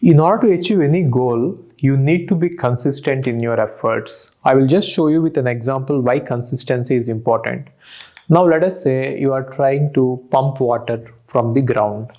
In order to achieve any goal, you need to be consistent in your efforts. I will just show you with an example why consistency is important. Now let us say you are trying to pump water from the ground.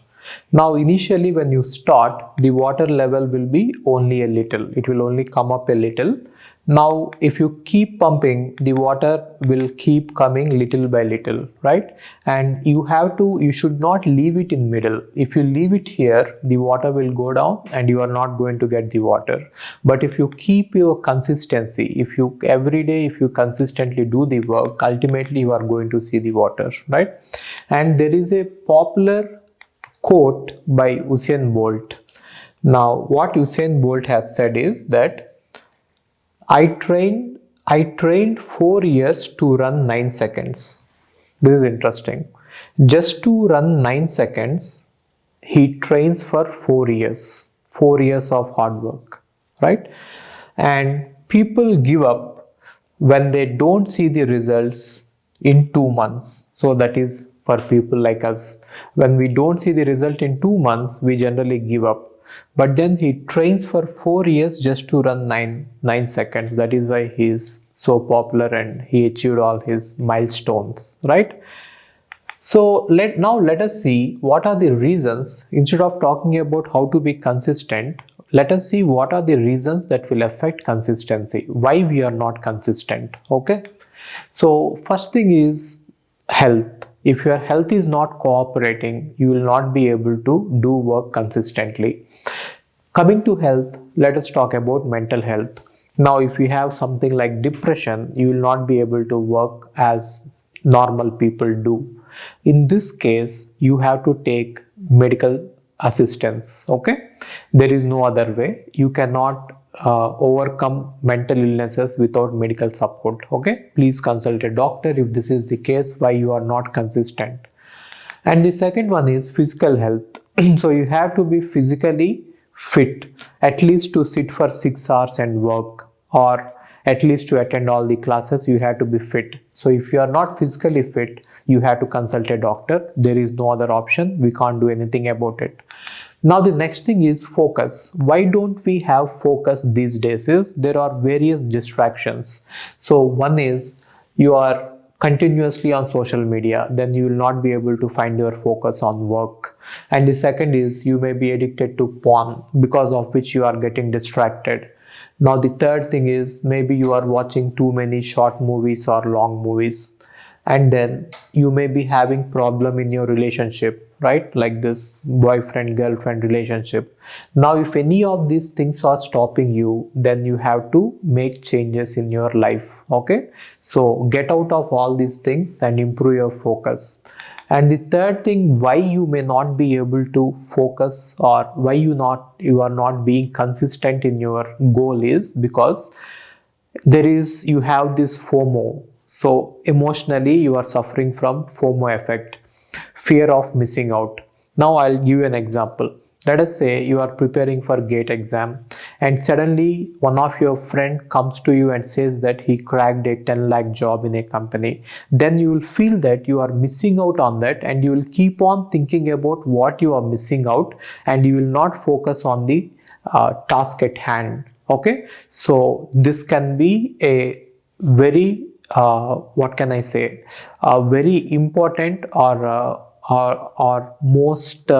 Now initially when you start, the water level will be only a little. It will only come up a little. Now if you keep pumping, the water will keep coming little by little, right? And you should not leave it in middle. If you leave it here, the water will go down and you are not going to get the water. But if you keep your consistency, if you every day, if you consistently do the work, ultimately you are going to see the water, right? And there is a popular quote by Usain Bolt. Now what Usain Bolt has said is that I trained 4 years to run 9 seconds. This is interesting. Just to run 9 seconds, he trains for 4 years. 4 years of hard work, right? And people give up when they don't see the results in 2 months. So that is for people like us. When we don't see the result in 2 months, we generally give up. But then he trains for 4 years just to run 9 seconds. That is why he is so popular and he achieved all his milestones, right? So now let us see what are the reasons. Instead of talking about how to be consistent, let us see what are the reasons that will affect consistency, why we are not consistent. Okay, so first thing is health. If your health is not cooperating, you will not be able to do work consistently. Coming to health, let us talk about mental health. Now, if you have something like depression, you will not be able to work as normal people do. In this case, you have to take medical assistance. Okay, there is no other way. You cannot overcome mental illnesses without medical support. Okay, please consult a doctor if this is the case why you are not consistent. And the second one is physical health. So you have to be physically fit, at least to sit for 6 hours and work, or at least to attend all the classes. You have to be fit. So if you are not physically fit, you have to consult a doctor. There is no other option. We can't do anything about it. Now the next thing is focus. Why don't we have focus these days? Is there are various distractions. So one is you are continuously on social media, then you will not be able to find your focus on work. And the second is you may be addicted to porn, because of which you are getting distracted. Now the third thing is maybe you are watching too many short movies or long movies. And then you may be having problem in your relationship, right? Like this boyfriend girlfriend relationship. Now if any of these things are stopping you, then you have to make changes in your life. Okay, so get out of all these things and improve your focus. And the third thing, why you may not be able to focus, or why you are not being consistent in your goal, is because you have this FOMO. So emotionally you are suffering from FOMO effect, fear of missing out. Now I'll give you an example. Let us say you are preparing for GATE exam and suddenly one of your friend comes to you and says that he cracked a 10 lakh job in a company. Then you will feel that you are missing out on that, and you will keep on thinking about what you are missing out, and you will not focus on the task at hand. Okay, so this can be a very what can I say, a very important or most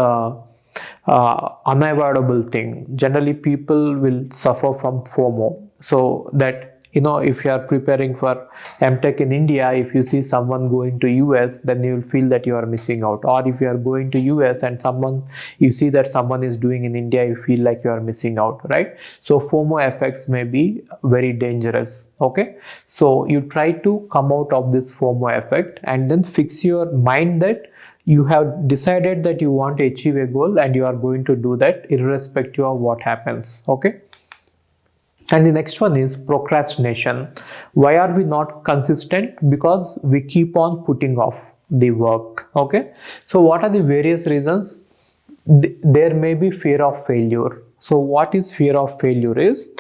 unavoidable thing. Generally people will suffer from FOMO. So that, if you are preparing for MTech in India, if you see someone going to US, then you will feel that you are missing out. Or if you are going to US and you see that someone is doing in India, you feel like you are missing out, right? So FOMO effects may be very dangerous. Okay, so you try to come out of this FOMO effect and then fix your mind that you have decided that you want to achieve a goal, and you are going to do that irrespective of what happens. Okay. And the next one is procrastination. Why are we not consistent? Because we keep on putting off the work. Okay, so what are the various reasons? There may be fear of failure. So what is fear of failure is,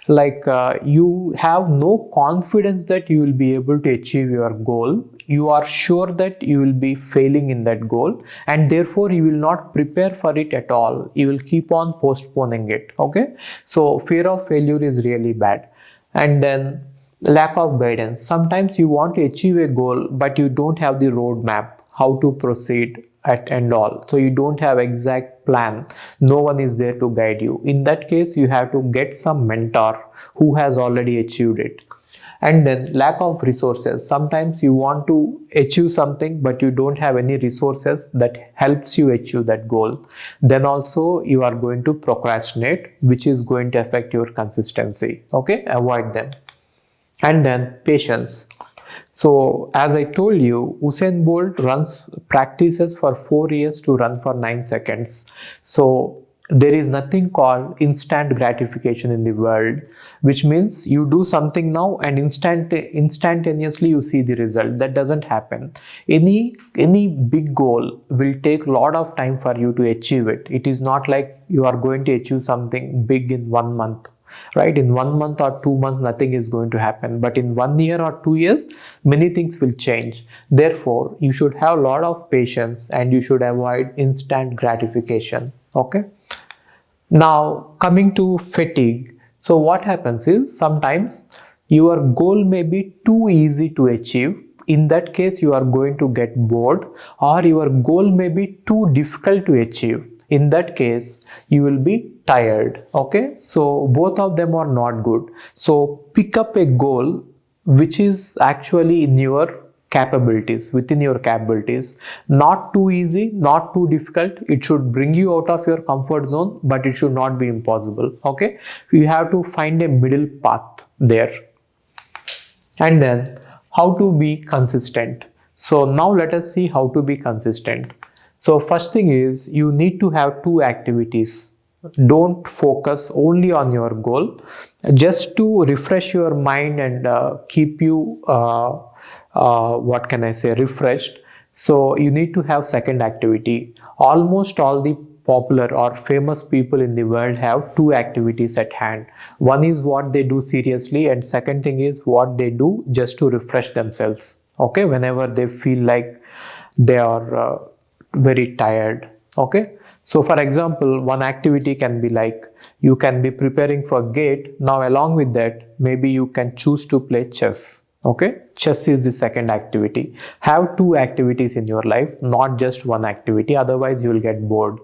like you have no confidence that you will be able to achieve your goal. You are sure that you will be failing in that goal, and therefore you will not prepare for it at all. You will keep on postponing it. Okay, so fear of failure is really bad. And then lack of guidance. Sometimes you want to achieve a goal, but you don't have the roadmap, how to proceed and all. So you don't have exact plan. No one is there to guide you. In that case, you have to get some mentor who has already achieved it. And then lack of resources. Sometimes you want to achieve something, but you don't have any resources that helps you achieve that goal. Then also you are going to procrastinate, which is going to affect your consistency. Okay, avoid them. And then patience. So as I told you, Usain Bolt practices for 4 years to run for 9 seconds. So there is nothing called instant gratification in the world, which means you do something now and instantaneously you see the result. That doesn't happen. Any big goal will take a lot of time for you to achieve it. It is not like you are going to achieve something big in 1 month. Right, in 1 month or 2 months nothing is going to happen, but in 1 year or 2 years many things will change. Therefore you should have a lot of patience and you should avoid instant gratification. Okay, now coming to fatigue. So what happens is sometimes your goal may be too easy to achieve. In that case you are going to get bored, or your goal may be too difficult to achieve. In that case you will be tired. Okay, so both of them are not good. So pick up a goal which is actually in your capabilities, within your capabilities. Not too easy, not too difficult. It should bring you out of your comfort zone, but it should not be impossible. Okay, you have to find a middle path there. And then how to be consistent. So now let us see how to be consistent. So first thing is you need to have 2 activities. Don't focus only on your goal. Just to refresh your mind and keep you what can I say, refreshed. So you need to have second activity. Almost all the popular or famous people in the world have 2 activities at hand. One is what they do seriously, and second thing is what they do just to refresh themselves. Okay, whenever they feel like they are very tired. Okay, so for example, one activity can be like you can be preparing for gate. Now along with that, maybe you can choose to play chess. Okay, chess is the second activity. Have 2 activities in your life, not just one activity, otherwise you will get bored.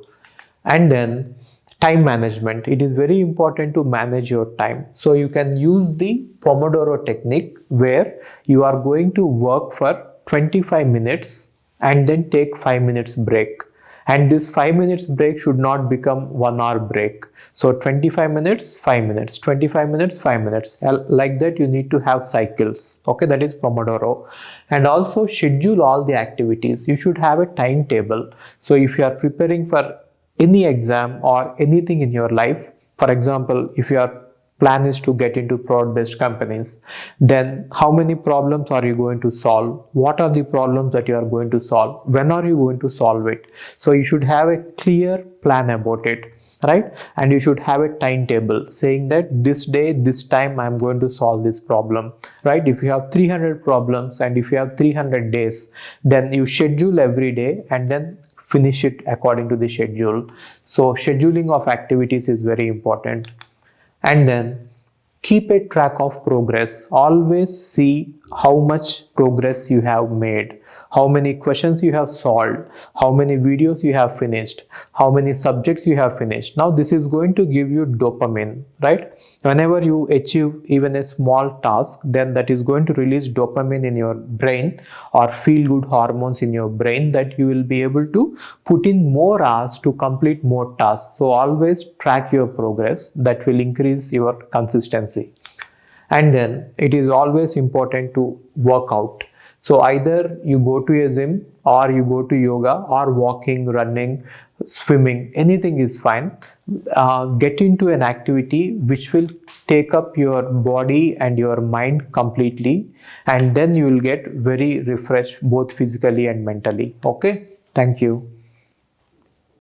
And then time management. It is very important to manage your time. So you can use the Pomodoro technique, where you are going to work for 25 minutes and then take 5 minutes break. And this 5 minutes break should not become 1 hour break. So 25 minutes, 5 minutes, 25 minutes, 5 minutes. Like that you need to have cycles. Okay, that is Pomodoro. And also schedule all the activities. You should have a timetable. So if you are preparing for any exam or anything in your life, for example, if your plan is to get into product-based companies, then how many problems are you going to solve? What are the problems that you are going to solve? When are you going to solve it? So you should have a clear plan about it, right? And you should have a timetable saying that this day, this time I am going to solve this problem, right? If you have 300 problems and if you have 300 days, then you schedule every day and then finish it according to the schedule. So scheduling of activities is very important. And then keep a track of progress. Always see how much progress you have made, how many questions you have solved, how many videos you have finished, how many subjects you have finished. Now this is going to give you dopamine, right? Whenever you achieve even a small task, then that is going to release dopamine in your brain, or feel good hormones in your brain, that you will be able to put in more hours to complete more tasks. So always track your progress. That will increase your consistency. And then it is always important to work out. So either you go to a gym, or you go to yoga, or walking, running, swimming, anything is fine. Get into an activity which will take up your body and your mind completely, and then you will get very refreshed both physically and mentally. Okay, thank you.